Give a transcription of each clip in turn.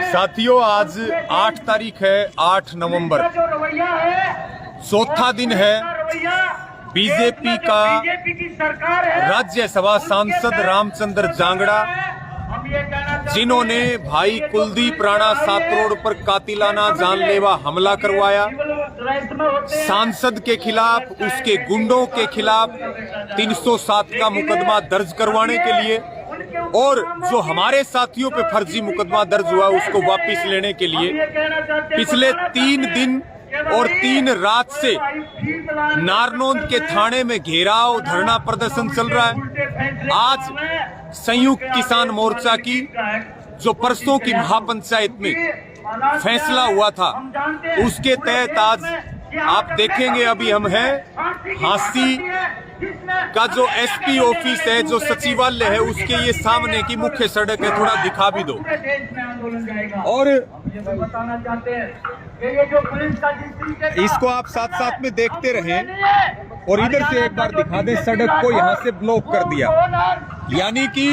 साथियों आज 8 तारीख है, 8 नवंबर, चौथा दिन है बीजेपी का राज्यसभा सांसद रामचंद्र जांगड़ा, जिन्होंने भाई कुलदीप राणा सातरोड पर कातिलाना जानलेवा हमला करवाया, सांसद के खिलाफ, उसके गुंडों के खिलाफ 307 का मुकदमा दर्ज करवाने के लिए, और जो हमारे साथियों पे फर्जी मुकदमा दर्ज हुआ उसको वापस लेने के लिए पिछले 3 दिन और 3 रात से नारनौंद के थाने में घेराव धरना प्रदर्शन चल रहा है। आज संयुक्त किसान मोर्चा की जो परसों की महापंचायत में फैसला हुआ था, उसके तहत आज आप देखेंगे, अभी हम हैं हांसी का जो एसपी ऑफिस है, जो सचिवालय है, उसके ये सामने की मुख्य सड़क है, थोड़ा दिखा भी दो। और इसको आप साथ साथ में देखते रहें, और इधर से एक बार दिखा दें, सड़क को यहाँ से ब्लॉक कर दिया। यानी कि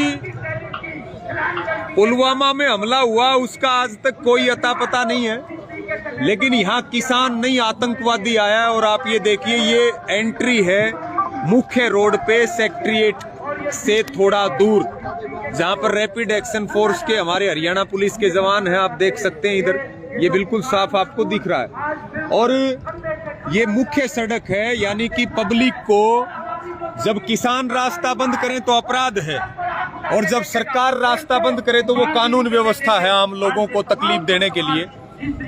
पुलवामा में हमला हुआ, उसका आज तक कोई अता पता नहीं है, लेकिन यहाँ किसान नहीं आतंकवादी आया। और आप ये देखिए, ये एंट्री है मुख्य रोड पे सेक्रेटेरिएट से थोड़ा दूर, जहां पर रैपिड एक्शन फोर्स के हमारे हरियाणा पुलिस के जवान हैं। आप देख सकते हैं इधर, ये बिल्कुल साफ आपको दिख रहा है। और ये मुख्य सड़क है, यानी कि पब्लिक को जब किसान रास्ता बंद करें तो अपराध है, और जब सरकार रास्ता बंद करे तो वो कानून व्यवस्था है आम लोगों को तकलीफ देने के लिए।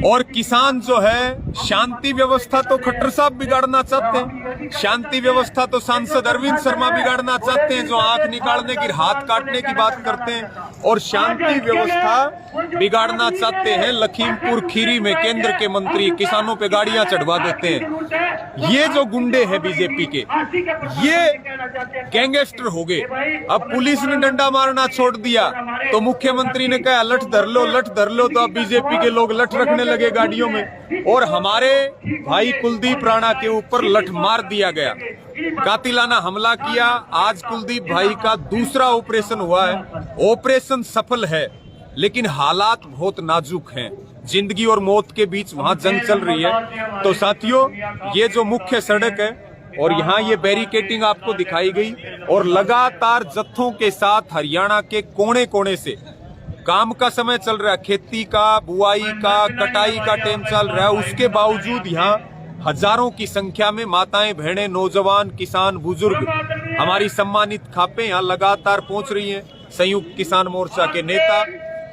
और किसान जो है, शांति व्यवस्था तो खट्टर साहब बिगाड़ना चाहते हैं, शांति व्यवस्था तो सांसद अरविंद शर्मा बिगाड़ना चाहते हैं, जो आंख निकालने की, हाथ काटने की बात करते हैं, और शांति व्यवस्था बिगाड़ना चाहते हैं लखीमपुर खीरी में केंद्र के मंत्री, किसानों पे गाड़ियां चढ़वा देते हैं। ये जो गुंडे हैं बीजेपी के, ये गैंगस्टर हो गए। अब पुलिस ने डंडा मारना छोड़ दिया तो मुख्यमंत्री ने कहा लठ धर लो, लठ धर लो, तो अब बीजेपी के लोग लठ रखने लगे गाड़ियों में, और हमारे भाई कुलदीप राणा के ऊपर लठ मार दिया गया, कातिलाना हमला किया। आज कुलदीप भाई का दूसरा ऑपरेशन हुआ है, ऑपरेशन सफल है, लेकिन हालात बहुत नाजुक हैं, जिंदगी और मौत के बीच वहां जंग चल रही है। तो साथियों, ये जो मुख्य सड़क है, और यहाँ ये बैरिकेटिंग आपको दिखाई गई, और लगातार जत्थों के साथ हरियाणा के कोने कोने से काम का समय चल रहा है, खेती का, बुआई का, कटाई का टाइम चल रहा है। उसके बावजूद यहाँ हजारों की संख्या में माताएं, बहनें, नौजवान, किसान, बुजुर्ग, हमारी सम्मानित खापें यहाँ लगातार पहुंच रही हैं, संयुक्त किसान मोर्चा के नेता।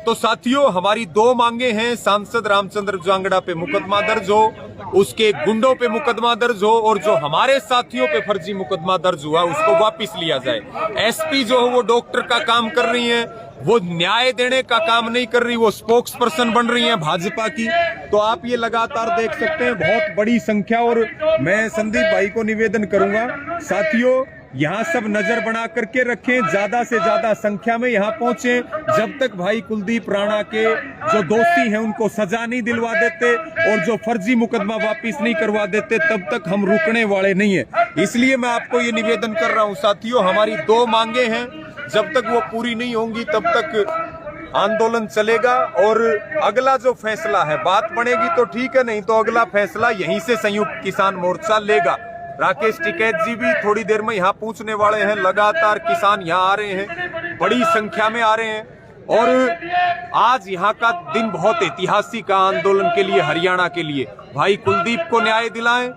तो साथियों, हमारी 2 मांगे हैं, सांसद रामचंद्र जांगड़ा पे मुकदमा दर्ज हो, उसके गुंडों पे मुकदमा दर्ज हो, और जो हमारे साथियों पे फर्जी मुकदमा दर्ज हुआ उसको वापस लिया जाए। एसपी जो है वो डॉक्टर का काम कर रही है, वो न्याय देने का काम नहीं कर रही, वो स्पोक्स पर्सन बन रही है भाजपा की। तो आप ये लगातार देख सकते हैं, बहुत बड़ी संख्या। और मैं संदीप भाई को निवेदन करूंगा, साथियों यहाँ सब नजर बना करके रखें, ज्यादा से ज्यादा संख्या में यहाँ पहुंचे। जब तक भाई कुलदीप राणा के जो दोषी हैं उनको सजा नहीं दिलवा देते, और जो फर्जी मुकदमा वापिस नहीं करवा देते, तब तक हम रुकने वाले नहीं है। इसलिए मैं आपको ये निवेदन कर रहा हूँ साथियों, हमारी 2 मांगे हैं, जब तक वो पूरी नहीं होंगी तब तक आंदोलन चलेगा। और अगला जो फैसला है, बात बनेगी तो ठीक है, नहीं तो अगला फैसला यहीं से संयुक्त किसान मोर्चा लेगा। राकेश टिकैत जी भी थोड़ी देर में यहाँ पहुंचने वाले हैं, लगातार किसान यहाँ आ रहे हैं, बड़ी संख्या में आ रहे हैं। और आज यहाँ का दिन बहुत ऐतिहासिक है आंदोलन के लिए, हरियाणा के लिए। भाई कुलदीप को न्याय दिलाएं,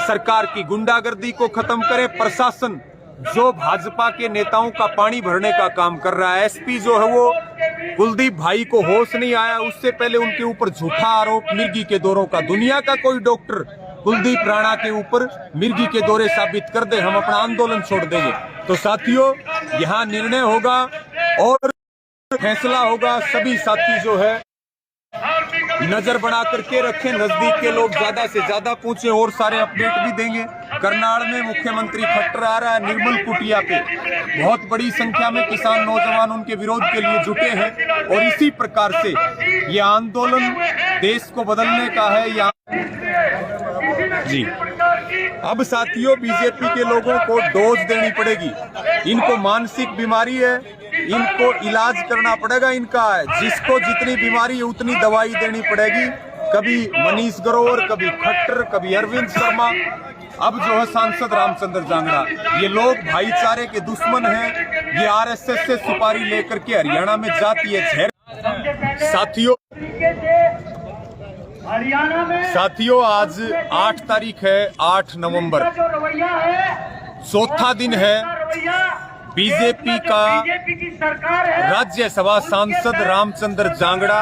सरकार की गुंडागर्दी को खत्म करें, प्रशासन जो भाजपा के नेताओं का पानी भरने का काम कर रहा है, एसपी जो है वो कुलदीप भाई को होश नहीं आया, उससे पहले उनके ऊपर झूठा आरोप मिर्गी के दौरों का, दुनिया का कोई डॉक्टर कुलदीप राणा के ऊपर मिर्गी के दौरे साबित कर दे, हम अपना आंदोलन छोड़ देंगे। तो साथियों, यहाँ निर्णय होगा और फैसला होगा। सभी साथी जो है नजर बना करके रखें, नजदीक के लोग ज्यादा से ज्यादा पहुंचे, और सारे अपडेट भी देंगे। करनाल में मुख्यमंत्री खट्टर आ रहा है, निर्मल कुटिया पे बहुत बड़ी संख्या में किसान नौजवान उनके विरोध के लिए जुटे हैं, और इसी प्रकार से ये आंदोलन देश को बदलने का है। यहाँ जी अब साथियों बीजेपी के लोगों को डोज देनी पड़ेगी। इनको मानसिक बीमारी है, इनको इलाज करना पड़ेगा इनका। जिसको जितनी बीमारी है उतनी दवाई देनी पड़ेगी। कभी मनीष ग्रोवर, कभी खट्टर, कभी अरविंद शर्मा, अब जो है सांसद रामचंद्र जांगड़ा। ये लोग भाईचारे के दुश्मन हैं। ये आरएसएस से सुपारी लेकर के हरियाणा में जातीय झेर। साथियों आज 8 तारीख है, 8 नवंबर, चौथा दिन है बीजेपी का राज्यसभा सांसद रामचंद्र जांगड़ा,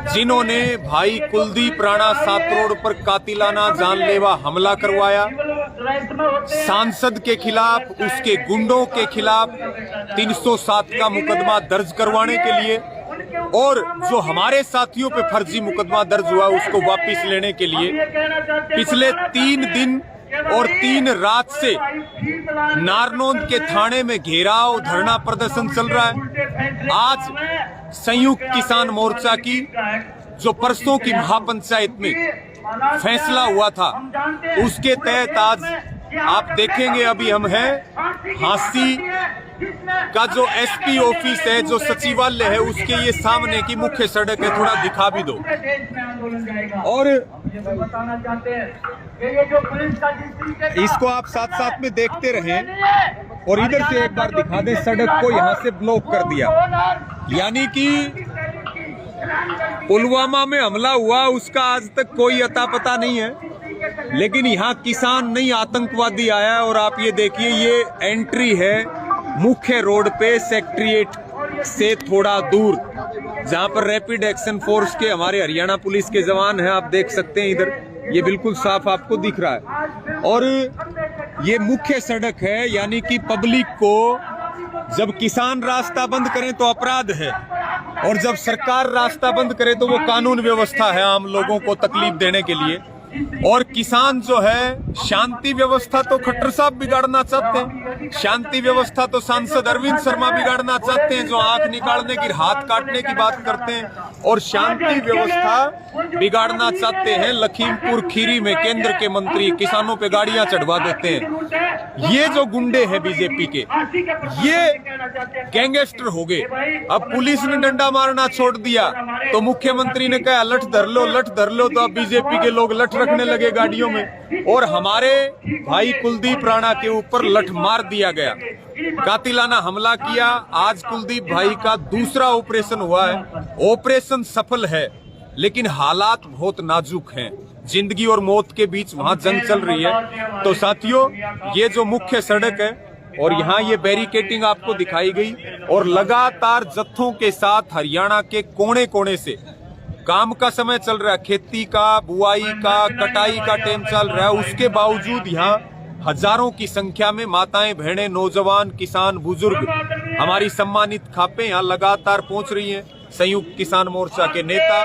जिन्होंने भाई कुलदीप राणा सातरोड पर कातिलाना जानलेवा हमला करवाया, सांसद के खिलाफ, उसके गुंडों के खिलाफ 307 का मुकदमा दर्ज करवाने के लिए, और जो हमारे साथियों पे फर्जी मुकदमा दर्ज हुआ उसको वापस लेने के लिए पिछले 3 दिन और 3 रात से नारनौंद के थाने में घेराव, धरना प्रदर्शन चल रहा है। आज संयुक्त किसान मोर्चा की जो परसों की महापंचायत में फैसला हुआ था, उसके तहत आज आप देखेंगे, अभी हम हैं हांसी का जो एसपी ऑफिस है, जो सचिवालय है, उसके ये सामने की मुख्य सड़क है, थोड़ा दिखा भी दो। और इसको आप साथ साथ में देखते रहें, और इधर से एक बार दिखा दें, सड़क को यहाँ से ब्लॉक कर दिया। यानी कि पुलवामा में हमला हुआ, उसका आज तक कोई अता पता नहीं है, लेकिन यहाँ किसान नहीं आतंकवादी आया। और आप ये देखिए, ये एंट्री है मुख्य रोड पे, सेक्रेटेरिएट से थोड़ा दूर, जहां पर रैपिड एक्शन फोर्स के हमारे हरियाणा पुलिस के जवान हैं। आप देख सकते हैं इधर, ये बिल्कुल साफ आपको दिख रहा है। और ये मुख्य सड़क है, यानी कि पब्लिक को, जब किसान रास्ता बंद करें तो अपराध है, और जब सरकार रास्ता बंद करे तो वो कानून व्यवस्था है आम लोगों को तकलीफ देने के लिए। और किसान जो है, शांति व्यवस्था तो खट्टर साहब बिगाड़ना चाहते हैं, शांति व्यवस्था तो सांसद अरविंद शर्मा बिगाड़ना चाहते हैं, जो आंख निकालने की, हाथ काटने की बात करते हैं, और शांति व्यवस्था बिगाड़ना चाहते हैं लखीमपुर खीरी में केंद्र के मंत्री, किसानों पे गाड़ियां चढ़वा देते हैं। ये जो गुंडे हैं बीजेपी के, ये गैंगस्टर हो गए। अब पुलिस ने डंडा मारना छोड़ दिया तो मुख्यमंत्री ने कहा लठ धर लो, लठ धर लो, तो अब बीजेपी के लोग लठ रखने लगे गाड़ियों में, और हमारे भाई कुलदीप राणा के ऊपर लठ मार दिया गया, कातिलाना हमला किया। आज कुलदीप भाई का दूसरा ऑपरेशन हुआ है, ऑपरेशन सफल है, लेकिन हालात बहुत नाजुक हैं, जिंदगी और मौत के बीच वहां जंग चल रही है। तो साथियों, ये जो मुख्य सड़क है, और यहाँ ये बैरिकेटिंग आपको दिखाई गई, और लगातार जत्थों के साथ हरियाणा के कोने कोने से काम का समय चल रहा है, खेती का, बुआई का, कटाई का टाइम चल रहा है। उसके बावजूद यहाँ हजारों की संख्या में माताएं, बहनें, नौजवान, किसान, बुजुर्ग, हमारी सम्मानित खापें यहाँ लगातार पहुंच रही हैं, संयुक्त किसान मोर्चा के नेता।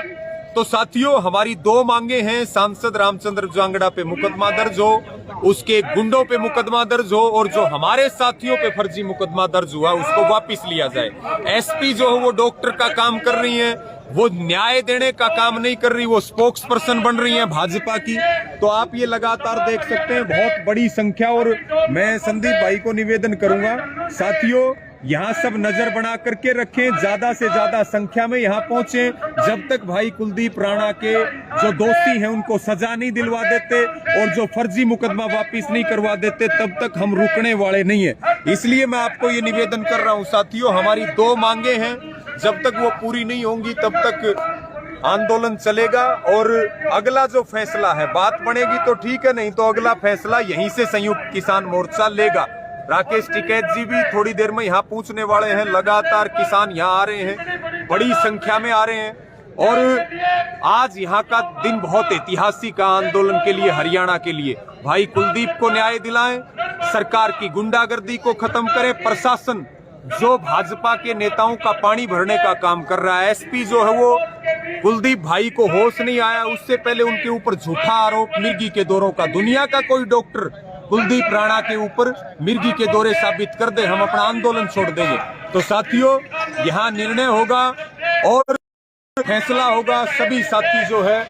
तो साथियों, हमारी 2 मांगे हैं, सांसद रामचंद्र जांगड़ा पे मुकदमा दर्ज हो, उसके गुंडों पे मुकदमा दर्ज हो, और जो हमारे साथियों पे फर्जी मुकदमा दर्ज हुआ उसको वापस लिया जाए। एसपी जो है वो डॉक्टर का काम कर रही है, वो न्याय देने का काम नहीं कर रही, वो स्पोक्स पर्सन बन रही है भाजपा की। तो आप ये लगातार देख सकते हैं, बहुत बड़ी संख्या। और मैं संदीप भाई को निवेदन करूंगा, साथियों, यहाँ सब नजर बना करके रखें, ज्यादा से ज्यादा संख्या में यहाँ पहुंचे। जब तक भाई कुलदीप राणा के जो दोषी हैं उनको सजा नहीं दिलवा देते, और जो फर्जी मुकदमा वापिस नहीं करवा देते, तब तक हम रुकने वाले नहीं है। इसलिए मैं आपको ये निवेदन कर रहा हूँ साथियों, हमारी 2 मांगे हैं, जब तक वो पूरी नहीं होंगी तब तक आंदोलन चलेगा। और अगला जो फैसला है, बात बनेगी तो ठीक है, नहीं तो अगला फैसला यहीं से संयुक्त किसान मोर्चा लेगा। राकेश टिकैत जी भी थोड़ी देर में यहाँ पहुंचने वाले हैं। लगातार किसान यहाँ आ रहे हैं, बड़ी संख्या में आ रहे हैं, और आज यहाँ का दिन बहुत ऐतिहासिक आंदोलन के लिए, हरियाणा के लिए। भाई कुलदीप को न्याय दिलाएं, सरकार की गुंडागर्दी को खत्म करें, प्रशासन जो भाजपा के नेताओं का पानी भरने का काम कर रहा है, एसपी जो है वो कुलदीप भाई को होश नहीं आया, उससे पहले उनके ऊपर झूठा आरोप मिर्गी के दौरों का, दुनिया का कोई डॉक्टर कुलदीप राणा के ऊपर मिर्गी के दौरे साबित कर दे, हम अपना आंदोलन छोड़ देंगे। तो साथियों, यहाँ निर्णय होगा और फैसला होगा। सभी साथी जो है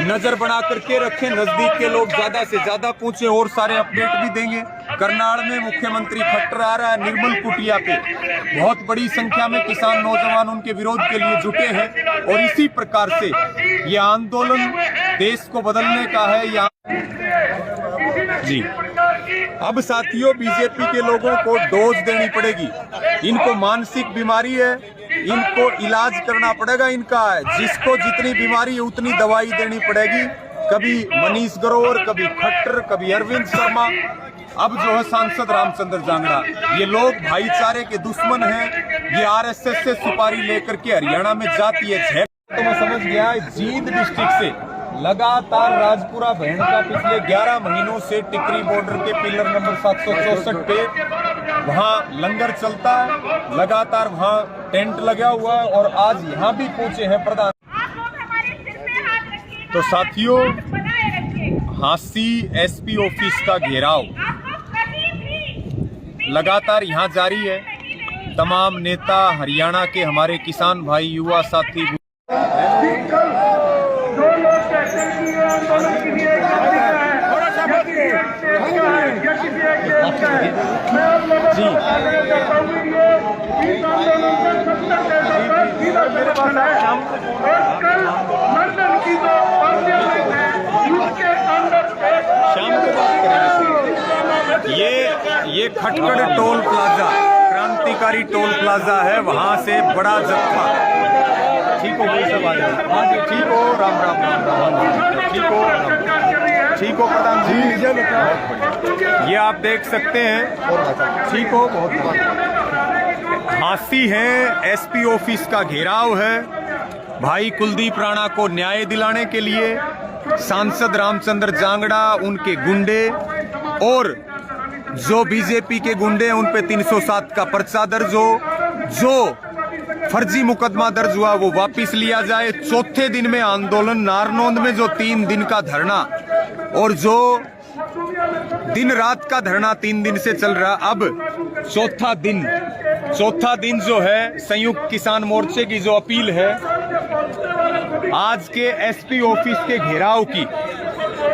नजर बना करके रखें, नजदीक के लोग ज्यादा से ज्यादा पहुंचे और सारे अपडेट भी देंगे। करनाल में मुख्यमंत्री खट्टर आ रहा है निर्मल कुटिया पे, बहुत बड़ी संख्या में किसान नौजवान उनके विरोध के लिए जुटे हैं और इसी प्रकार से ये आंदोलन देश को बदलने का है। यहाँ जी अब साथियों बीजेपी के लोगों को डोज देनी पड़ेगी, इनको मानसिक बीमारी है, इनको इलाज करना पड़ेगा इनका, जिसको जितनी बीमारी है उतनी दवाई देनी पड़ेगी। कभी मनीष ग्रोवर, कभी खट्टर, कभी अरविंद शर्मा, अब जो है सांसद रामचंद्र जांगड़ा, ये लोग भाईचारे के दुश्मन हैं। ये आरएसएस से सुपारी लेकर के हरियाणा में जाती है झेप। तो मैं समझ गया जींद डिस्ट्रिक्ट से लगातार राजपुरा बहन का पिछले 11 महीनों से टिकरी बॉर्डर के पिलर नंबर 764 पे वहां लंगर चलता है, लगातार वहां टेंट लगा हुआ है और आज यहां भी पहुंचे हैं प्रधान। तो साथियों हांसी एसपी ऑफिस का घेराव लगातार यहां जारी है। तमाम नेता हरियाणा के हमारे किसान भाई, युवा साथी जी ये खटगड़ टोल प्लाजा क्रांतिकारी टोल प्लाजा है, वहां से बड़ा जत्था। ठीक हो भाई सब आ जाए। हाँ जी ठीक हो, राम राम राम राम, ठीक हो ठीक हो प्रधान जी, ये आप देख सकते हैं। ठीक हो, बहुत हांसी है एसपी ऑफिस का घेराव है भाई कुलदीप राणा को न्याय दिलाने के लिए। सांसद रामचंद्र जांगड़ा, उनके गुंडे और जो बीजेपी के गुंडे उन पे 307 का पर्चा दर्ज हो, जो फर्जी मुकदमा दर्ज हुआ वो वापस लिया जाए। चौथे दिन में आंदोलन नारनौंद में जो 3 दिन का धरना और जो दिन रात का धरना 3 दिन से चल रहा, अब चौथा दिन जो है संयुक्त किसान मोर्चे की जो अपील है आज के एसपी ऑफिस के घेराव की,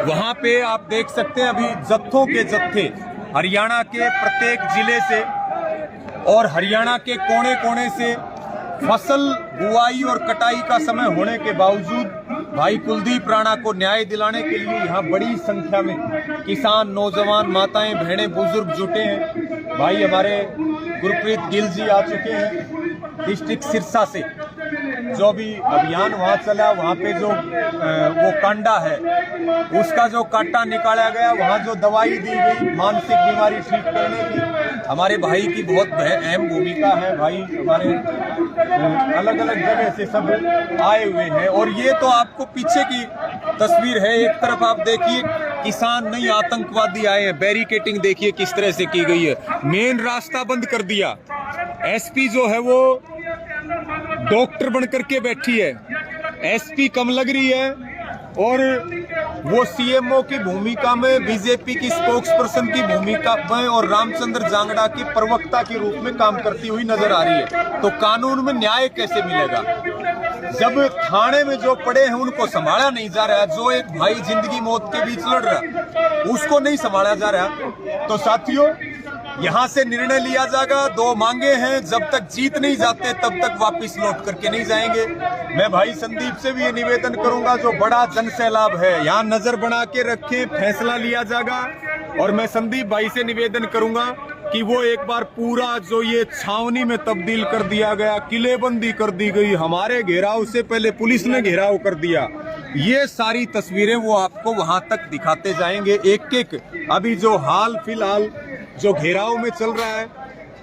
वहां पे आप देख सकते हैं अभी जत्थों के जत्थे हरियाणा के प्रत्येक जिले से और हरियाणा के कोने कोने से फसल बुआई और कटाई का समय होने के बावजूद भाई कुलदीप राणा को न्याय दिलाने के लिए यहाँ बड़ी संख्या में किसान, नौजवान, माताएं, बहनें, बुजुर्ग जुटे हैं। भाई हमारे गुरप्रीत गिल जी आ चुके हैं डिस्ट्रिक्ट सिरसा से। जो भी अभियान वहाँ चला, वहाँ पे जो वो कांडा है उसका जो कांटा निकाला गया, वहाँ जो दवाई दी गई मानसिक बीमारी ठीक करने की, हमारे भाई की बहुत अहम भूमिका है। भाई हमारे अलग अलग जगह से सब आए हुए हैं और ये तो आपको पीछे की तस्वीर है। एक तरफ आप देखिए किसान नहीं आतंकवादी आए हैं, बैरिकेटिंग देखिए किस तरह से की गई है, मेन रास्ता बंद कर दिया। एसपी जो है वो डॉक्टर बन करके बैठी है, एसपी कम लग रही है और वो सीएमओ की भूमिका में, बीजेपी की स्पोक्स पर्सन की भूमिका में और रामचंद्र जांगड़ा की प्रवक्ता के रूप में काम करती हुई नजर आ रही है। तो कानून में न्याय कैसे मिलेगा जब थाने में जो पड़े हैं उनको संभाला नहीं जा रहा, जो एक भाई जिंदगी मौत के बीच लड़ रहा उसको नहीं संभाला जा रहा। तो साथियों यहाँ से निर्णय लिया जाएगा। 2 मांगे हैं, जब तक जीत नहीं जाते तब तक वापस लौट करके नहीं जाएंगे। मैं भाई संदीप से भी ये निवेदन करूंगा, जो बड़ा जन सैलाब है यहाँ नजर बना के रखें, फैसला लिया जाएगा। और मैं संदीप भाई से निवेदन करूंगा कि वो एक बार पूरा जो ये छावनी में तब्दील कर दिया गया, किलेबंदी कर दी गई, हमारे घेराव से पहले पुलिस ने घेराव कर दिया, ये सारी तस्वीरें वो आपको वहां तक दिखाते जाएंगे एक एक। अभी जो हाल फिलहाल जो घेराव में चल रहा है,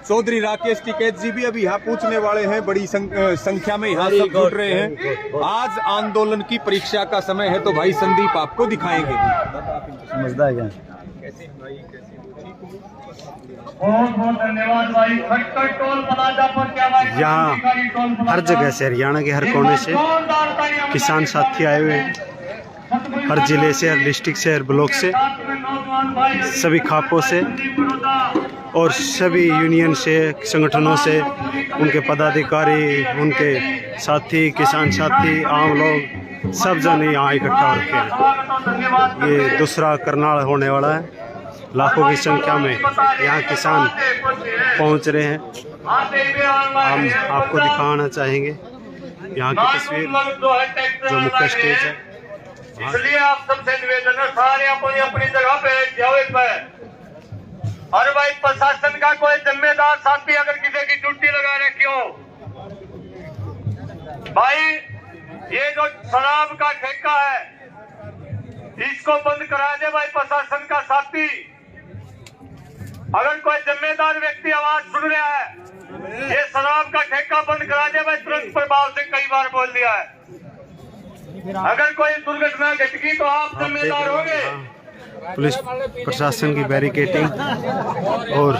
चौधरी राकेश टिकैत जी भी अभी यहाँ पूछने वाले हैं, बड़ी संख्या में यहाँ सब जुट रहे हैं। आज आंदोलन की परीक्षा का समय है, तो भाई संदीप आपको दिखाएंगे। समझदार है बहुत बहुत धन्यवाद भाई। खटगड़ टोल प्लाजा पर क्या भाई, यहाँ हर जगह से, हरियाणा के हर कोने से किसान साथी आए हुए हैं, हर जिले से, हर डिस्ट्रिक्ट से, हर ब्लॉक से, सभी खापों से और सभी यूनियन से, संगठनों से, उनके पदाधिकारी, उनके साथी, किसान साथी, आम लोग सब जन यहाँ इकट्ठा हो रखे हैं। स्वागत और धन्यवाद ये दूसरा करनाल होने वाला है। लाखों की संख्या में यहाँ किसान पहुँच रहे हैं। हम आपको दिखाना चाहेंगे यहाँ की तस्वीर, जो मुख्य स्टेज है। इसलिए आप सबसे निवेदन है, सारे अपनी अपनी जगह पे जाओ एक बार। और भाई प्रशासन का कोई जिम्मेदार साथी अगर किसी की ड्यूटी लगा रखी हो, भाई ये जो शराब का ठेका है इसको बंद करा दे भाई प्रशासन का साथी। अगर कोई जिम्मेदार व्यक्ति आवाज सुन रहा है, ये शराब का ठेका बंद करा दे भाई, तुरंत प्रभाव से कई बार बोल दिया है। अगर कोई दुर्घटना घट गई तो आप जिम्मेदार होंगे। पुलिस प्रशासन की बैरिकेडिंग और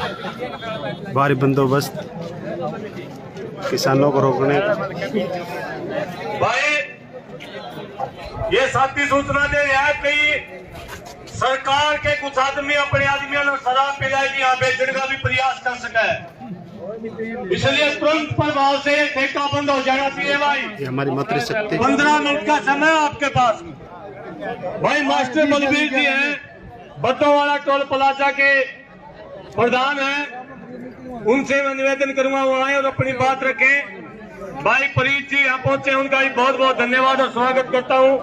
भारी बंदोबस्त किसानों को रोकने। भाई ये साथी सूचना दे रहा है कि सरकार के कुछ आदमी अपने आदमियों को शराब पिलाएगी, यहाँ बेचने का भी प्रयास कर सके, इसलिए तुरंत प्रभाव से ठेका बंद हो जाना चाहिए भाई। ये हमारी मातृशक्ति। 15 मिनट का समय आपके पास। भाई मास्टर बलबीर जी हैं, बद्दोवाला टोल प्लाजा के प्रधान हैं, उनसे मैं निवेदन करूंगा वो आए और अपनी बात रखें। भाई परीत जी यहाँ पहुंचे, उनका भी बहुत बहुत धन्यवाद और स्वागत करता हूं।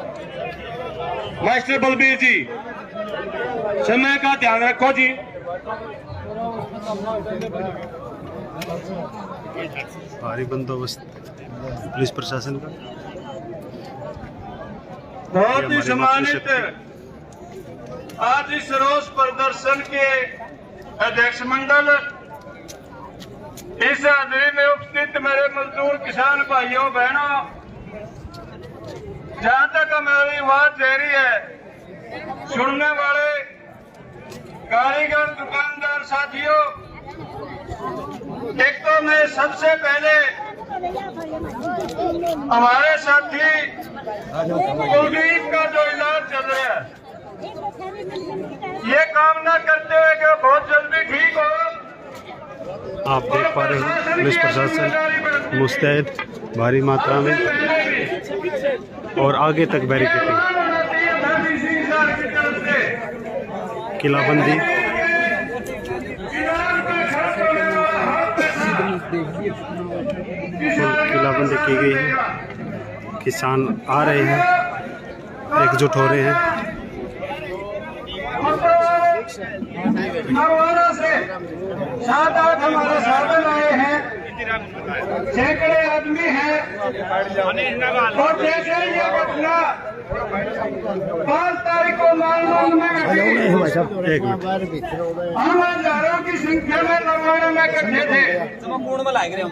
मास्टर बलबीर जी, समय का ध्यान रखो जी। भारी बंदोबस्त पुलिस प्रशासन का। बहुत ही सम्मानित आज इस रोष प्रदर्शन के अध्यक्ष मंडल, इस हाजिरी में उपस्थित मेरे मजदूर किसान भाइयों बहनों, जहां तक हमारी आवाज जा रही है, सुनने वाले कारीगर दुकानदार साथियों, एक तो मैं सबसे पहले हमारे साथी कुलदीप का जो इलाज चल रहा है, ये कामना करते हुए कि बहुत जल्दी ठीक हो। आप देख पा रहे हैं पुलिस प्रशासन मुस्तैद भारी मात्रा में और आगे तक बैरिकेडिंग, किलाबंदी। किलाबंदी की गई है, किसान आ रहे हैं, एकजुट हो रहे हैं। नरवाना से 7-8 हमारे साधन आए हैं, सैकड़े आदमी हैं और जैसे ही ये घटना 5 तारीख को मालूम में एक मिनट, हम हजारों की संख्या में नरवाना में इकट्ठे थे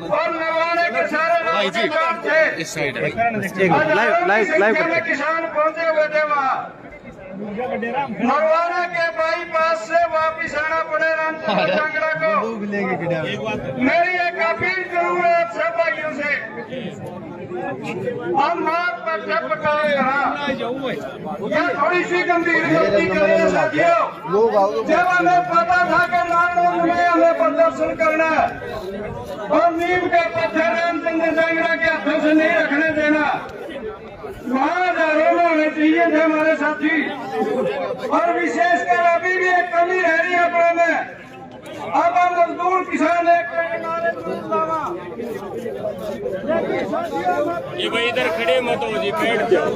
और नरवाने के सारे लोग थे। लाइव किसान पहुंचे हुए थे वहाँ नरवाना के बाईपास से वापिस आना पड़े रामपुर कांगड़ा को। मेरी एक अपील करूंगा आप सब भाइयों से, हम मार पर जब पटाए क्या थोड़ी सी गंभीर गलती करें साथियों। जब हमें पता था कि नारायण में हमें प्रदर्शन करना और नीम के पत्थर रामचंद्र कांगड़ा के हाथों से नहीं रखने देना, वहाँ हजारों में होने चाहिए थे हमारे साथी। और विशेषकर अभी भी एक कमी रह रही है अपने में। अब हम मजदूर किसान ये भाई इधर खड़े मत हो जी, बैठ जाओ।